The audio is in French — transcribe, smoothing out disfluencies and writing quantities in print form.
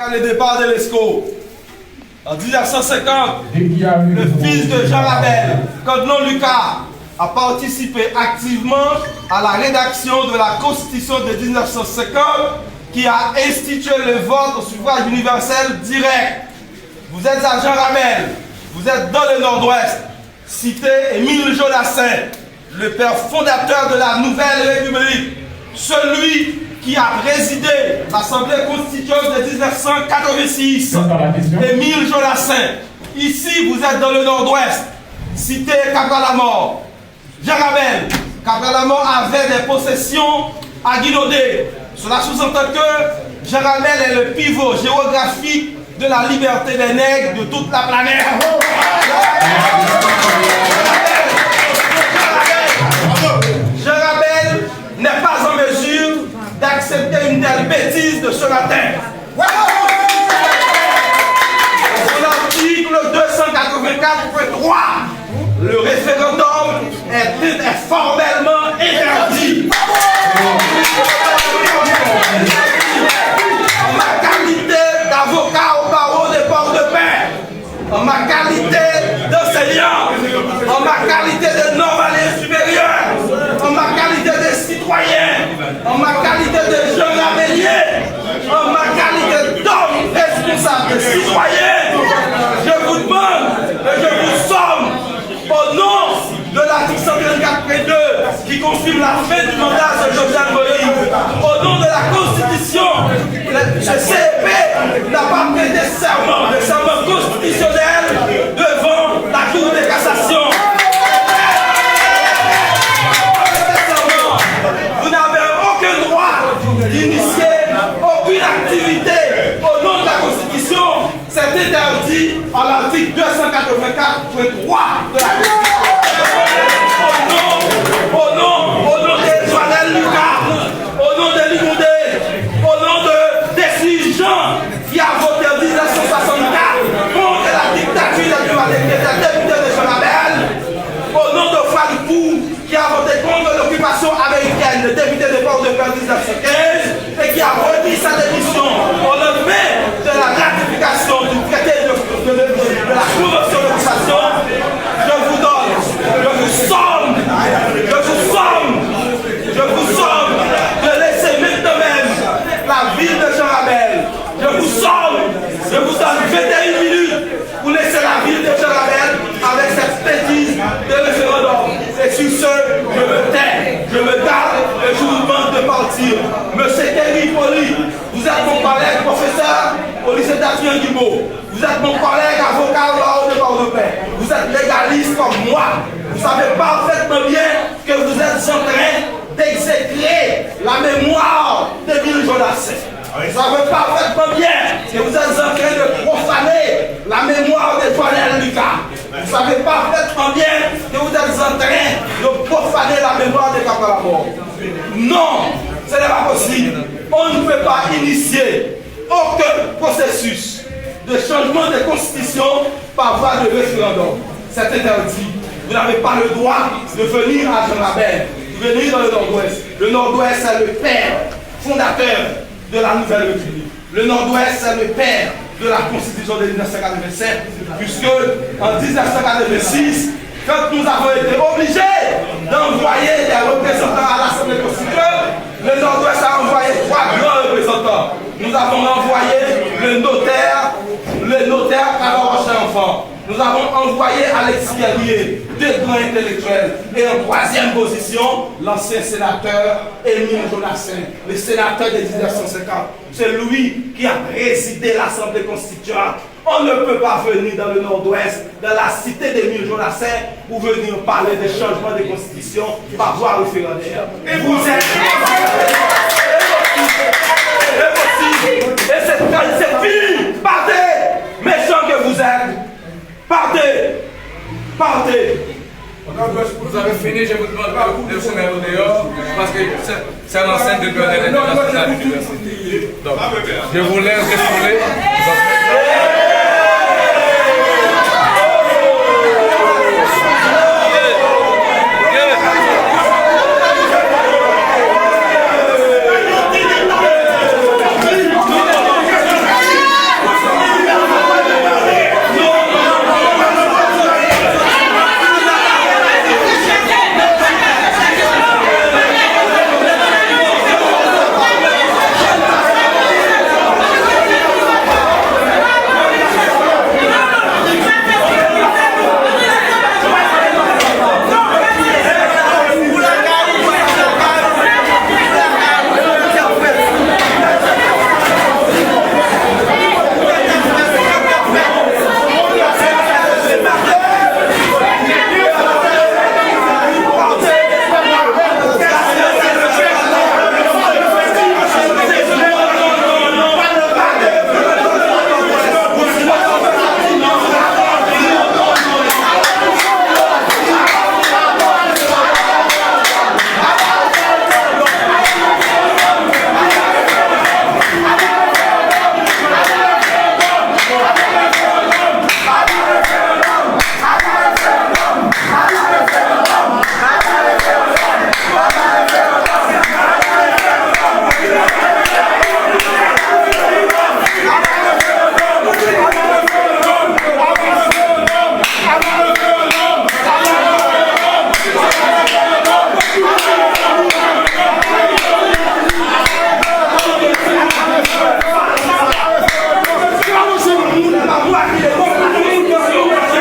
Le départ de l'ESCO. En 1950, le fils de Jean Rabel, Codnon Lucas, a participé activement à la rédaction de la Constitution de 1950 qui a institué le vote au suffrage universel direct. Vous êtes à Jean Rabel, vous êtes dans le Nord-Ouest. Citez Émile Jodassin, le père fondateur de la Nouvelle République, celui qui a présidé l'Assemblée constituante de 1986, Émile Jodassin. Ici, vous êtes dans le Nord-Ouest. Cité Cabral-la-Mort. Jean Rabel, Cabral-la-Mort avait des possessions à Guinaudé. Cela sous-entend que Jean Rabel est le pivot géographique de la liberté des nègres de toute la planète. Jean Rabel n'est pas en mesure d'accepter une telle bêtise de ce matin. L'article 284.3, le référendum est formellement interdit. En ma qualité d'avocat au barreau des Port-de-Paix, en ma qualité d'enseignant, en ma qualité de normalien supérieur, en ma qualité de citoyen, en ma qualité de jeune rabellier, en ma qualité d'homme responsable, de citoyen, je vous demande et je vous somme au nom de l'article 124.2 qui confirme la fin du mandat de Jovenel Moïse, au nom de la Constitution, le CEP n'a pas prêté serment, le serment constitutionnel devant la Cour de cassation. Vous n'avez aucun droit d'initier aucune activité au nom de la Constitution. C'est interdit à l'article 284.3 de la Constitution. Au nom de Joannel Lucas, au nom de Limondé, au nom de Dessus Jean, qui a voté en 1964 contre la dictature des députés de Jean Rabel, au nom de Falcou, qui a voté contre l'occupation américaine, le député de Port-de-Paix en 1915, et qui a remis sa démission au lendemain de la ratification du traité de la Convention de cassation. Je vous donne, je vous somme de laisser maintenant même la ville de Jean Rabel. Je vous somme, je vous donne 21 minutes pour laisser la ville de Jean Rabel avec cette bêtise de référendum. Et sur ce, je me tais, je me garde et je vous demande de partir. Monsieur Kerry Poli, vous êtes mon collègue professeur au lycée d'Adrien Guimau. Vous êtes mon collègue avocat au barreau de Port-de-Paix. Vous êtes légaliste comme moi. Vous savez parfaitement bien que vous êtes en train d'exécrer la mémoire d'Émile Jodassin. Vous savez parfaitement bien que vous êtes en train de profaner la mémoire de Joannel Lucas. Vous savez parfaitement bien que vous êtes en train de profaner la mémoire de Cabral-la-Mort. Non, ce n'est pas possible. On ne peut pas initier aucun processus de changement de constitution par voie de référendum. C'est interdit. Vous n'avez pas le droit de venir à Jean Rabel, de venir dans le Nord-Ouest. Le Nord-Ouest, c'est le père fondateur de la Nouvelle République. Le Nord-Ouest, c'est le père de la Constitution de 1987, puisque en 1986, quand nous avons été obligés d'envoyer des représentants à l'Assemblée constituante, le Nord-Ouest a envoyé 3 grands représentants. Nous avons envoyé le notaire Cavard-Rocher-Enfant. Nous avons envoyé Alexis Guerrier, 2 grands intellectuels. Et en 3e position, l'ancien sénateur Émile Jodassin, le sénateur de 1950. C'est lui qui a présidé l'Assemblée constituante. On ne peut pas venir dans le Nord-Ouest, dans la cité d'Émile Jodassin, pour venir parler des changements de constitution par voie référendaire. Et vous êtes... Et c'est fini. Partez, méchants que vous êtes. Partez. Vous avez fini, je vous demande pas de vous mettre au dehors, parce que c'est l'enceinte de l'université. Donc, je vous laisse défouler.